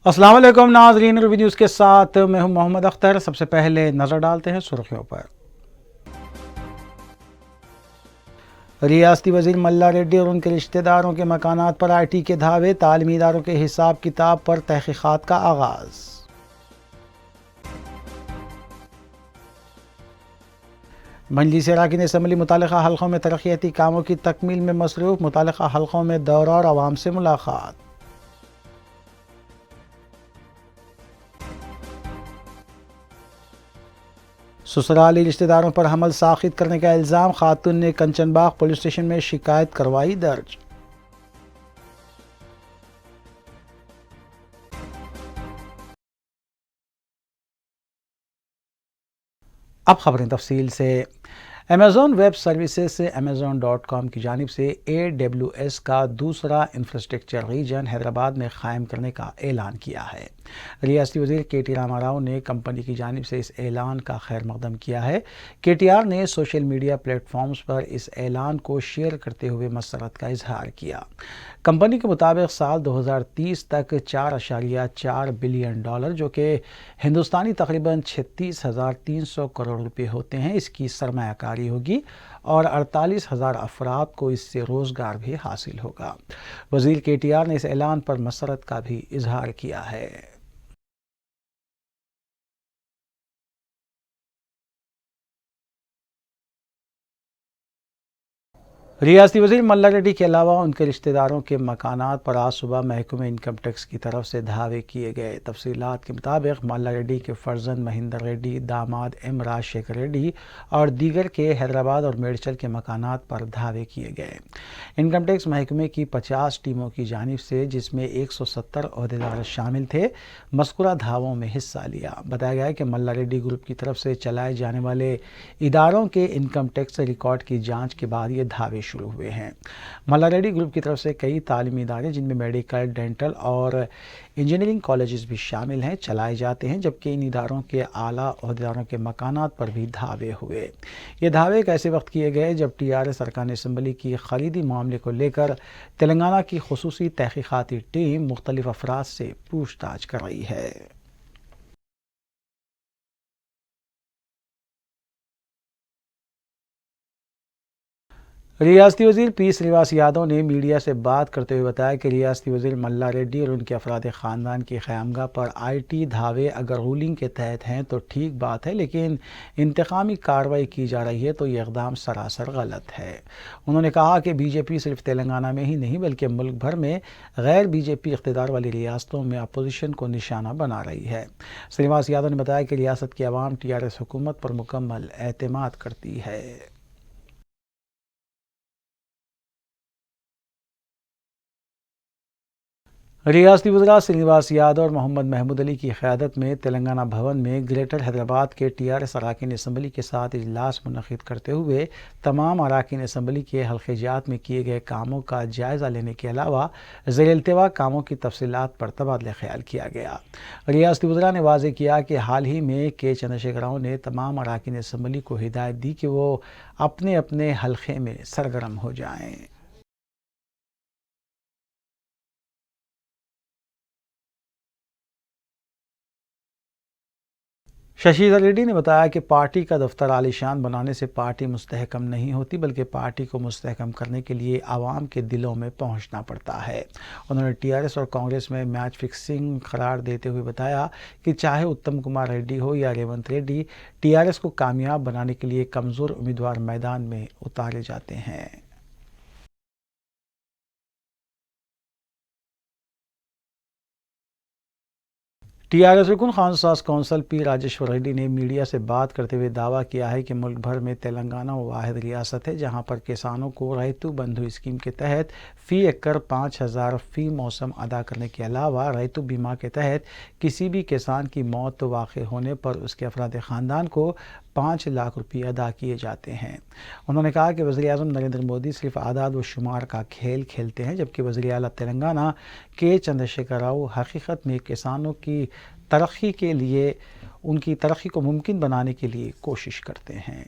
अस्सलाम वालेकुम नाज़रीन, रूबी न्यूज़ के साथ मैं हूं मोहम्मद अख्तर। सबसे पहले नज़र डालते हैं सुर्खियों पर। रियासती वज़ीर मल्ला रेड्डी और उनके रिश्तेदारों के मकानात पर IT के धावे, तालीमी इदारों के हिसाब किताब पर तहक़ीक़ात का आगाज़। मजलिस अरकान असम्बली मुतालिका हल्क़ों में तरक्याती कामों की तकमील में मसरूफ़, मुतालिका हल्क़ों में दौरा और आवाम से मुलाकात। ससुराली रिश्तेदारों पर हमल साख़ित करने का इल्ज़ाम, खातून ने कंचनबाग पुलिस स्टेशन में शिकायत करवाई दर्ज। अब खबरें तफसील से। अमेज़ॉन वेब सर्विसेज से Amazon.com की जानिब से AWS का दूसरा इंफ्रास्ट्रक्चर रीजन हैदराबाद में क़ायम करने का ऐलान किया है। रियासती वज़ीर KT रामाराव ने कंपनी की जानिब से इस ऐलान का खैर मकदम किया है। KTR ने सोशल मीडिया प्लेटफॉर्म्स पर इस ऐलान को शेयर करते हुए मसरत का इजहार किया। कंपनी के मुताबिक साल 2030 तक $4.4 बिलियन, जो कि हिंदुस्तानी तकरीबन 36,300 करोड़ रुपए होते हैं, इसकी सरमायाकारी होगी और 48,000 अफराद को इससे रोज़गार भी हासिल होगा। वज़ीर KTR ने इस ऐलान पर मसरत का भी इजहार किया है। रियासती वज़ीर मल्ला रेड्डी के अलावा उनके रिश्तेदारों के मकानात पर आज सुबह महकमे इनकम टैक्स की तरफ से धावे किए गए। तफसीलात के मुताबिक मल्ला रेड्डी के फर्जंद महिंदर रेड्डी, दामाद M राजशेखर रेड्डी और दीगर के हैदराबाद और मेडचल के मकानात पर धावे किए गए। इनकम टैक्स महकमे की 50 टीमों की जानिब से, जिसमें 170 अहदेदार शामिल थे, मज़कूरा धावों में हिस्सा लिया। बताया गया है कि मल्ला रेड्डी ग्रुप की तरफ से चलाए जाने वाले इदारों के इनकम टैक्स रिकॉर्ड की जाँच के बाद ये धावे शुरू हुए हैं। मल्ला रेड्डी ग्रुप की तरफ से कई तालीमी इदारे, जिनमें मेडिकल, डेंटल और इंजीनियरिंग कॉलेजेस भी शामिल हैं, चलाए जाते हैं, जबकि इन इदारों के आला अहदेदारों के मकानात पर भी धावे हुए। ये धावे एक ऐसे वक्त किए गए जब TRS अरकान असम्बली की खरीदी मामले को लेकर तेलंगाना की खुसूसी तहकीकाती टीम मुख्तलिफ अफराद से पूछताछ कर रही है। रियासती वज़ीर P श्रीनिवास यादव ने मीडिया से बात करते हुए बताया कि रियासती वज़ीर मल्ला रेड्डी और उनके अफराद ख़ानदान की क़यामगाह पर IT धावे अगर रूलिंग के तहत हैं तो ठीक बात है, लेकिन इंतकामी कार्रवाई की जा रही है तो ये इक़दाम सरासर गलत है। उन्होंने कहा कि BJP सिर्फ तेलंगाना में ही नहीं बल्कि मुल्क भर में गैर BJP इक़्तिदार वाली रियासतों में अपोजिशन को निशाना बना रही है। श्रीनिवास यादव ने बताया कि रियासत की आवाम TRS हुकूमत पर मुकम्मल एतमाद करती है। रियासती वज़रा श्रीनिवास यादव और मोहम्मद महमूद अली की क़यादत में तेलंगाना भवन में ग्रेटर हैदराबाद के TRS अरकान असम्बली के साथ इजलास मुनक़िद करते हुए तमाम अरकान असम्बली के हल्क़े-जात में किए गए कामों का जायज़ा लेने के अलावा ज़ेर-ए-इल्तिवा कामों की तफसीलात पर तबादला ख़याल किया गया। रियासती वज़रा ने वाज़ेह किया कि हाल ही में K चंद्रशेखर राव ने तमाम अरकान असम्बली को हिदायत दी कि वो अपने अपने हल्क़े में सरगर्म हो जाएँ। शशिधर रेड्डी ने बताया कि पार्टी का दफ्तर आलीशान बनाने से पार्टी मुस्तहकम नहीं होती, बल्कि पार्टी को मुस्तहकम करने के लिए आवाम के दिलों में पहुंचना पड़ता है। उन्होंने TRS और कांग्रेस में मैच फिक्सिंग करार देते हुए बताया कि चाहे उत्तम कुमार रेड्डी हो या रेवंत रेड्डी, TRS को कामयाब बनाने के लिए कमज़ोर उम्मीदवार मैदान में उतारे जाते हैं। TRS रुकन खानसास कौंसल P राजेश्वर रेड्डी ने मीडिया से बात करते हुए दावा किया है कि मुल्क भर में तेलंगाना वो वाहिद रियासत है जहां पर किसानों को रैतु बंधु स्कीम के तहत फ़ी एकड़ 5,000 फ़ी मौसम अदा करने के अलावा रैतु बीमा के तहत किसी भी किसान की मौत वाक़ई होने पर उसके अफराद ख़ानदान को 5 लाख रुपये अदा किए जाते हैं। उन्होंने कहा कि वज़ीर-ए-आज़म नरेंद्र मोदी सिर्फ आदाद व शुमार का खेल खेलते हैं, जबकि वज़ीर आला तेलंगाना K चंद्रशेखर राव हकीकत में किसानों की तरक्की के लिए, उनकी तरक्की को मुमकिन बनाने के लिए कोशिश करते हैं।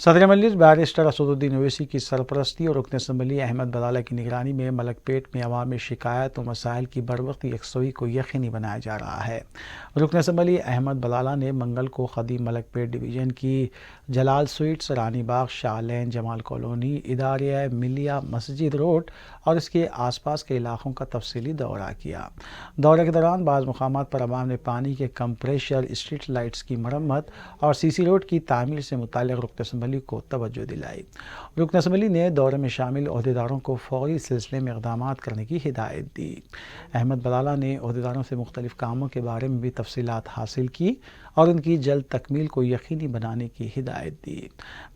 صدر مجلس بیرسٹر اسدالدین اویسی کی سرپرستی اور رکن اسمبلی احمد بلالہ کی نگرانی میں ملک پیٹ میں عوامی شکایت و مسائل کی بروقت یکسوئی کو یقینی بنایا جا رہا ہے۔ رکن اسمبلی احمد بلالہ نے منگل کو قدیم ملک پیٹ ڈویژن کی جلال سویٹس، رانی باغ، شاہ لین، جمال کالونی، اداریہ ملیہ مسجد روڈ اور اس کے آس پاس کے علاقوں کا تفصیلی دورہ کیا۔ دورے کے دوران بعض مقامات پر عوام نے پانی کے کمپریشر، اسٹریٹ لائٹس کی مرمت اور سی سی روڈ کی تعمیر سے متعلق رکن اسمبلی کو توجہ دلائی۔ رکن اسمبلی نے دورے میں شامل عہدیداروں کو فوری سلسلے میں اقدامات کرنے کی ہدایت دی۔ احمد بلالہ نے عہدیداروں سے مختلف کاموں کے بارے میں بھی تفصیلات حاصل کی اور ان کی جلد تکمیل کو یقینی بنانے کی ہدایت دی۔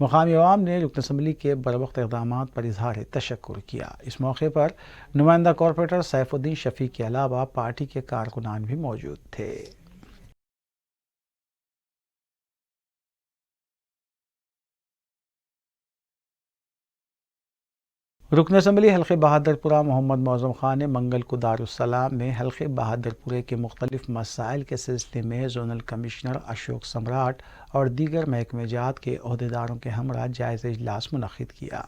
مقامی عوام نے رکن اسمبلی کے بروقت اقدامات پر اظہار تشکر کیا۔ اس موقع پر نمائندہ کارپوریٹر سیف الدین شفیق کے علاوہ پارٹی کے کارکنان بھی موجود تھے۔ رکن اسمبلی حلقہ بہادر پورہ محمد معظم خان نے منگل کو دارالسلام میں حلقہ بہادر پورے کے مختلف مسائل کے سلسلے میں زونل کمشنر اشوک سمراٹ اور دیگر محکمہ جات کے عہدیداروں کے ہمراہ جائزہ اجلاس منعقد کیا۔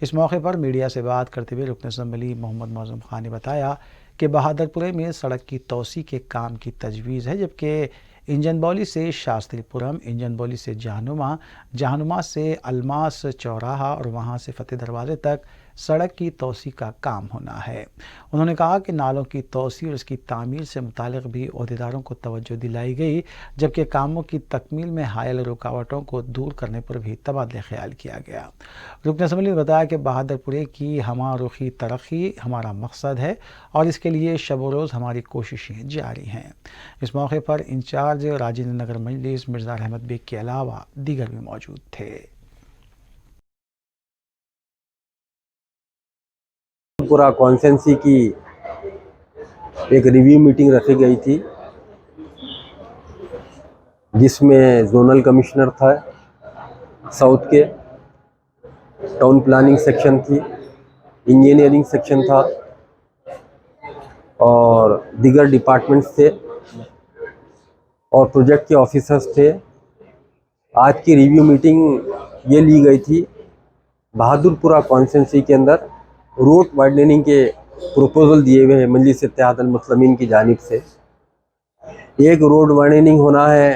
اس موقع پر میڈیا سے بات کرتے ہوئے رکن اسمبلی محمد معظم خان نے بتایا کہ بہادر پورے میں سڑک کی توسیع کے کام کی تجویز ہے، جبکہ انجن بولی سے شاستری پورم، انجن بولی سے جہنما، جہنما سے الماس چوراہا اور وہاں سے فتح دروازے تک سڑک کی توسیع کا کام ہونا ہے۔ انہوں نے کہا کہ نالوں کی توسیع اور اس کی تعمیر سے متعلق بھی عہدیداروں کو توجہ دلائی گئی، جبکہ کاموں کی تکمیل میں حائل رکاوٹوں کو دور کرنے پر بھی تبادلہ خیال کیا گیا۔ رکن اسمبلی نے بتایا کہ بہادر پورے کی ہمہ رخی ترقی ہمارا مقصد ہے اور اس کے لیے شب و روز ہماری کوششیں جاری ہیں۔ اس موقع پر انچارج راجندر نگر مجلس مرزا احمد بیگ کے علاوہ دیگر بھی موجود تھے۔ پورا کانسنسی کی ایک ریویو میٹنگ رکھی گئی تھی، جس میں زونل کمشنر تھا ساؤتھ کے، ٹاؤن پلاننگ سیکشن تھی، انجینئرنگ سیکشن تھا اور دیگر ڈپارٹمنٹس تھے اور پروجیکٹ کے آفیسرز تھے۔ آج کی ریویو میٹنگ یہ لی گئی تھی، بہادر پورہ کانسنسی کے اندر روڈ وائڈننگ کے پروپوزل دیے ہوئے ہیں مجلس اتحاد المسلمین کی جانب سے۔ ایک روڈ وائڈننگ ہونا ہے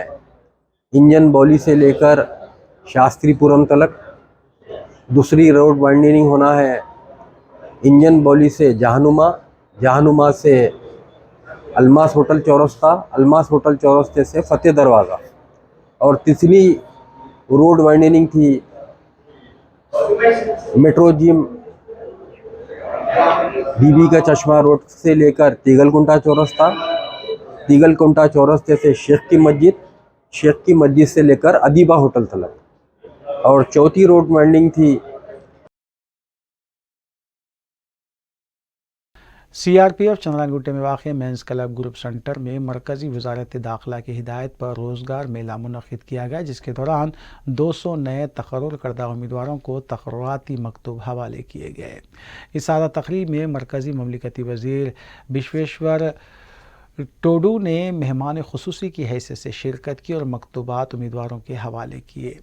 انجن بولی سے لے کر شاستری پورم تلک، دوسری روڈ وائڈننگ ہونا ہے انجن بولی سے جہنما، جہنما سے الماس ہوٹل چورستہ، الماس ہوٹل چورستے سے فتح دروازہ، اور تیسری روڈ وائڈننگ تھی میٹرو جم بی بی کا چشمہ روڈ سے لے کر تیگل کنٹا چورستہ، تیگل کنٹا چورستے سے شیخ کی مسجد، شیخ کی مسجد سے لے کر ادیبہ ہوٹل تلک، اور چوتھی روڈ وائڈننگ تھی C R P F Chandrayangutta میں واقع مینز کلب گروپ سینٹر میں مرکزی وزارت داخلہ کی ہدایت پر روزگار میلہ منعقد کیا گیا، جس کے دوران 200 نئے تقرر کردہ امیدواروں کو تقرراتی مکتوب حوالے کیے گئے۔ اس سادہ تقریب میں مرکزی مملکتی وزیر بشویشور ٹوڈو نے مہمان خصوصی کی حیثیت سے شرکت کی اور مکتوبات امیدواروں کے حوالے کیے۔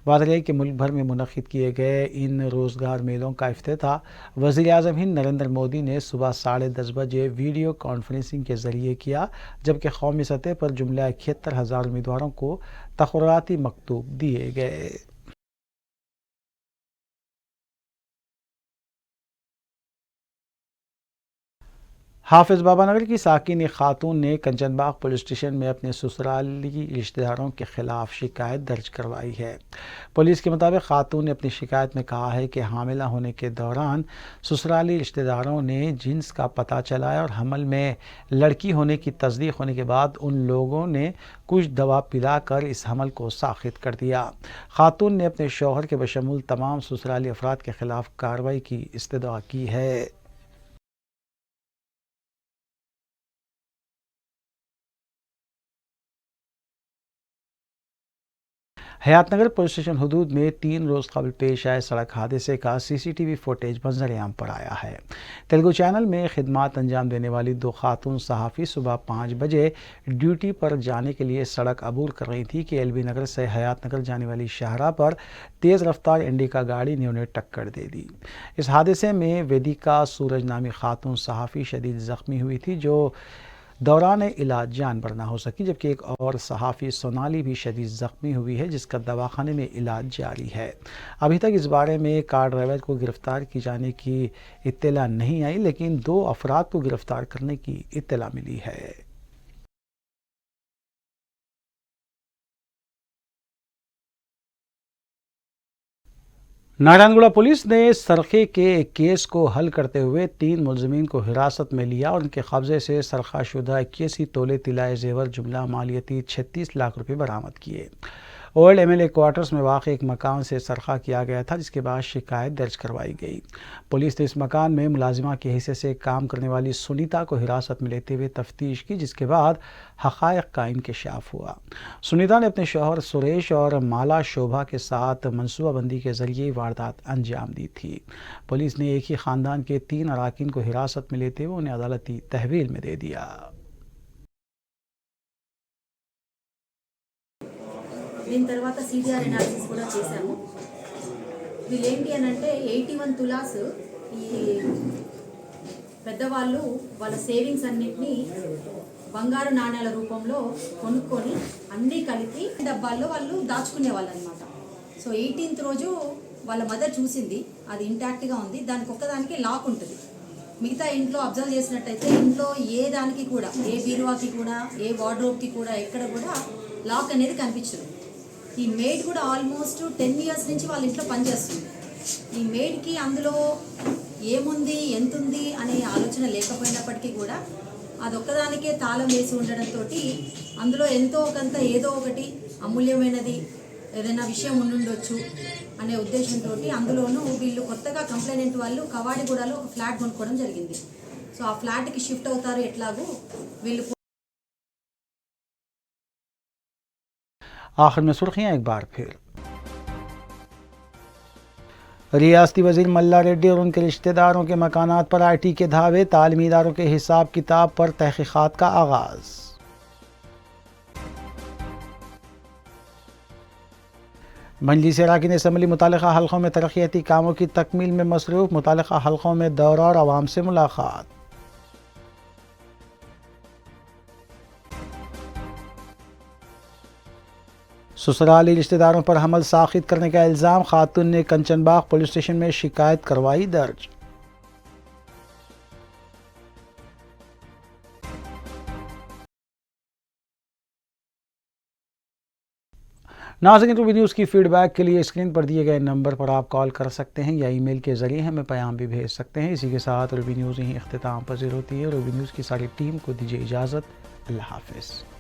واضح ہے کہ ملک بھر میں منعقد کیے گئے ان روزگار میلوں کا افتتاح وزیر اعظم ہند نریندر مودی نے صبح 10:30 بجے ویڈیو کانفرنسنگ کے ذریعے کیا، جبکہ قومی سطح پر جملہ 71,000 امیدواروں کو تقرراتی مکتوب دیے گئے۔ حافظ بابا نگر کی ساکن ایک خاتون نے کنچن باغ پولیس اسٹیشن میں اپنے سسرالی رشتہ داروں کے خلاف شکایت درج کروائی ہے۔ پولیس کے مطابق خاتون نے اپنی شکایت میں کہا ہے کہ حاملہ ہونے کے دوران سسرالی رشتہ داروں نے جنس کا پتہ چلایا اور حمل میں لڑکی ہونے کی تصدیق ہونے کے بعد ان لوگوں نے کچھ دوا پلا کر اس حمل کو ساخت کر دیا۔ خاتون نے اپنے شوہر کے بشمول تمام سسرالی افراد کے خلاف کارروائی کی استدعا کی ہے۔ हयात नगर पुलिस स्टेशन हदूद में 3 रोज़ कबल पेश आए सड़क हादसे का CCTV फुटेज मंजर आम पर आया है। तेलुगु चैनल में खिदमत अंजाम देने वाली 2 खातून सहाफ़ी सुबह 5 बजे ड्यूटी पर जाने के लिए सड़क अबूर कर रही थी कि LB नगर से हयात नगर जाने वाली शाहराह पर तेज़ रफ्तार इंडिका गाड़ी ने उन्हें टक्कर दे दी। इस हादसे में वेदिका सूरज नामी खातून सहाफ़ी शदीद ज़ख्मी हुई थी, जो दौरान इलाज जान पर ना हो सकी, जबकि एक और सहाफ़ी सोनाली भी शदीद ज़ख्मी हुई है, जिसका दवाखाने में इलाज जारी है। अभी तक इस बारे में कार ड्राइवर को गिरफ्तार किए जाने की इत्तला नहीं आई, लेकिन 2 अफराद को गिरफ्तार करने की इत्तला मिली है। नारायणगढ़ पुलिस ने सरखे के एक केस को हल करते हुए 3 मुलजमीन को हिरासत में लिया और उनके कब्जे से सरखाशुदा 81 तोले तिलाए जेवर जुमला मालियती 36 लाख रुपए बरामद किए। ओल्ड MLA क्वार्टर्स में वाक़ एक मकान से सरखा किया गया था, जिसके बाद शिकायत दर्ज करवाई गई। पुलिस ने इस मकान में मुलाजिमा के हिस्से से काम करने वाली सुनीता को हिरासत में लेते हुए तफ्तीश की, जिसके बाद हक़ाइक़ का इंकशाफ हुआ। सुनीता ने अपने शौहर सुरेश और माला शोभा के साथ मनसूबाबंदी के जरिए वारदात अंजाम दी थी। पुलिस ने एक ही ख़ानदान के 3 अराकीन को हिरासत में लेते हुए उन्हें अदालती तहवील में दे दिया। దీని తర్వాత CDR అనాలిసిస్ కూడా చేశాము. వీళ్ళేంటి అని అంటే 81 తులాస్ ఈ పెద్దవాళ్ళు వాళ్ళ సేవింగ్స్ అన్నిటినీ బంగారు నాణ్యాల రూపంలో కొనుక్కొని అన్నీ కలిపి డబ్బాల్లో వాళ్ళు దాచుకునే వాళ్ళు అనమాట. సో 18th రోజు వాళ్ళ మదర్ చూసింది, అది ఇంటాక్ట్గా ఉంది, దానికి ఒక్కదానికి లాక్ ఉంటుంది. మిగతా ఇంట్లో అబ్జర్వ్ చేసినట్టయితే ఇంట్లో ఏ దానికి కూడా, ఏ బీరువాకి కూడా, ఏ వార్డ్రోబ్కి కూడా ఎక్కడ కూడా లాక్ అనేది కనిపించదు. ఈ మేడ్ కూడా ఆల్మోస్ట్ 10 ఇయర్స్ నుంచి వాళ్ళ ఇంట్లో పనిచేస్తుంది. ఈ మేడ్కి అందులో ఏముంది ఎంతుంది అనే ఆలోచన లేకపోయినప్పటికీ కూడా అదొక్కదానికే తాళం వేసి ఉండడంతో అందులో ఎంతో కొంత ఏదో ఒకటి అమూల్యమైనది ఏదైనా విషయం ఉండుండొచ్చు అనే ఉద్దేశంతో అందులోనూ వీళ్ళు కొత్తగా కంప్లైనెంట్ వాళ్ళు కవాడిగూడలో ఒక ఫ్లాట్ కొనుక్కోవడం జరిగింది. సో ఆ ఫ్లాట్కి షిఫ్ట్ అవుతారు ఎట్లాగూ వీళ్ళు. आखिर में सुर्खियां एक बार फिर। रियासती वजीर मल्ला रेड्डी और उनके रिश्तेदारों के मकानात पर IT के धावे, तालीमी इदारों के हिसाब किताब पर तहकीकात का आगाज। मजलिस अराकीन असम्बली मुतालिका हल्कों में तरक्याती कामों की तकमील में मसरूफ, मुतालिका हल्कों में दौरा और आवाम से मुलाकात। ससुराली रिश्तेदारों पर हमल साखित करने का इल्ज़ाम, खातून ने कंचनबाग पुलिस स्टेशन में शिकायत करवाई दर्ज। नाज़रीन, रूबी न्यूज़ की फीडबैक के लिए स्क्रीन पर दिए गए नंबर पर आप कॉल कर सकते हैं या ईमेल के ज़रिए हमें पैगाम भी भेज सकते हैं। इसी के साथ रूबी न्यूज़ यहीं इख्तिताम पज़ीर होती है। रूबी न्यूज़ की सारी टीम को दीजिए इजाज़त। अल्लाह हाफ़िज़।